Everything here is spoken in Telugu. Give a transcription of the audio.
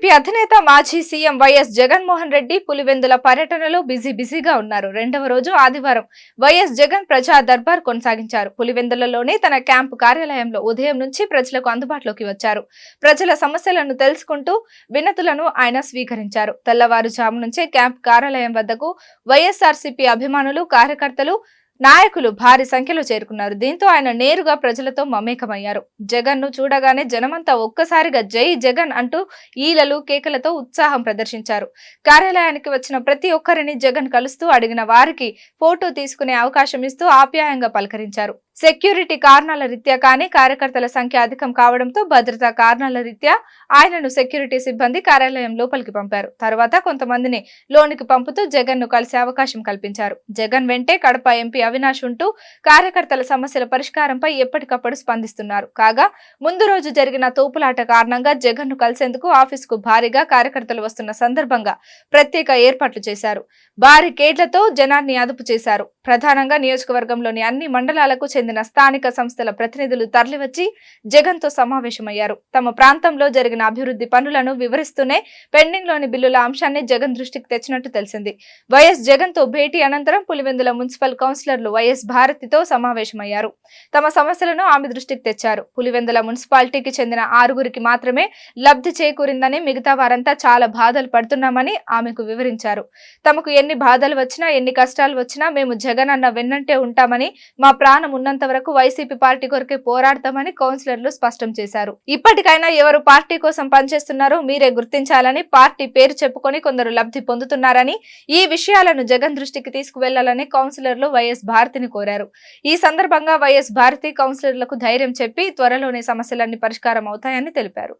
వైసీపీ అధినేత మాజీ సీఎం వైఎస్ జగన్మోహన్ రెడ్డి పులివెందుల పర్యటనలో బిజీగా ఉన్నారు. రెండవ రోజు ఆదివారం వైఎస్ జగన్ ప్రజా దర్బార్ కొనసాగించారు. పులివెందులలోని తన క్యాంపు కార్యాలయంలో ఉదయం నుంచి ప్రజలకు అందుబాటులోకి వచ్చారు. ప్రజల సమస్యలను తెలుసుకుంటూ వినతులను ఆయన స్వీకరించారు. తెల్లవారుజాము నుంచే క్యాంపు కార్యాలయం వద్దకు వైఎస్ఆర్సీపీ అభిమానులు, కార్యకర్తలు, నాయకులు భారీ సంఖ్యలో చేరుకున్నారు. దీంతో ఆయన నేరుగా ప్రజలతో మమేకమయ్యారు. జగన్ ను చూడగానే జనమంతా ఒక్కసారిగా జై జగన్ అంటూ ఈలలు, కేకలతో ఉత్సాహం ప్రదర్శించారు. కార్యాలయానికి వచ్చిన ప్రతి ఒక్కరిని జగన్ కలుస్తూ, అడిగిన వారికి ఫోటో తీసుకునే అవకాశం ఇస్తూ ఆప్యాయంగా పలకరించారు. సెక్యూరిటీ కారణాల రీత్యా కానీ కార్యకర్తల సంఖ్య అధికం కావడంతో భద్రతా కారణాల రీత్యా ఆయనను సెక్యూరిటీ సిబ్బంది కార్యాలయం లోపలికి పంపారు. తర్వాత కొంతమందిని లోనికి పంపుతూ జగన్ ను కలిసే అవకాశం కల్పించారు. జగన్ వెంటే కడప ఎంపీ అవినాష్ ఉంటూ కార్యకర్తల సమస్యల పరిష్కారంపై ఎప్పటికప్పుడు స్పందిస్తున్నారు. కాగా ముందు రోజు జరిగిన తోపులాట కారణంగా జగన్ ను కలిసేందుకు ఆఫీసుకు భారీగా కార్యకర్తలు వస్తున్న సందర్భంగా ప్రత్యేక ఏర్పాట్లు చేశారు. భారీ కేడ్లతో జనాన్ని అదుపు చేశారు. ప్రధానంగా నియోజకవర్గంలోని అన్ని మండలాలకు చెందిన స్థానిక సంస్థల ప్రతినిధులు తరలివచ్చి జగన్ తో సమావేశమయ్యారు. తమ ప్రాంతంలో జరిగిన అభివృద్ధి పనులను వివరిస్తూనే పెండింగ్ లోని బిల్లుల అంశాన్ని జగన్ దృష్టికి తెచ్చినట్టు తెలిసింది. వైఎస్ జగన్ తో భేటీ అనంతరం పులివెందుల మున్సిపల్ కౌన్సిలర్లు వైఎస్ భారతితో సమావేశమయ్యారు. తమ సమస్యలను ఆమె దృష్టికి తెచ్చారు. పులివెందుల మున్సిపాలిటీకి చెందిన 6గురికి మాత్రమే లబ్ధి చేకూరిందని, మిగతా వారంతా చాలా బాధలు పడుతున్నామని ఆమెకు వివరించారు. తమకు ఎన్ని బాధలు వచ్చినా, ఎన్ని కష్టాలు వచ్చినా మేము జగన్ అన్న వెన్నంటే ఉంటామని, మా ప్రాణం ఉన్నంత వరకు వైసీపీ పార్టీ కొరకే పోరాడతామని కౌన్సిలర్లు స్పష్టం చేశారు. ఇప్పటికైనా ఎవరు పార్టీ కోసం పనిచేస్తున్నారో మీరే గుర్తించాలని, పార్టీ పేరు చెప్పుకొని కొందరు లబ్ధి పొందుతున్నారని, ఈ విషయాలను జగన్ దృష్టికి తీసుకువెళ్లాలని కౌన్సిలర్లు వైఎస్ భారతిని కోరారు. ఈ సందర్భంగా వైఎస్ భారతి కౌన్సిలర్లకు ధైర్యం చెప్పి త్వరలోనే సమస్యలన్నీ పరిష్కారం అవుతాయని తెలిపారు.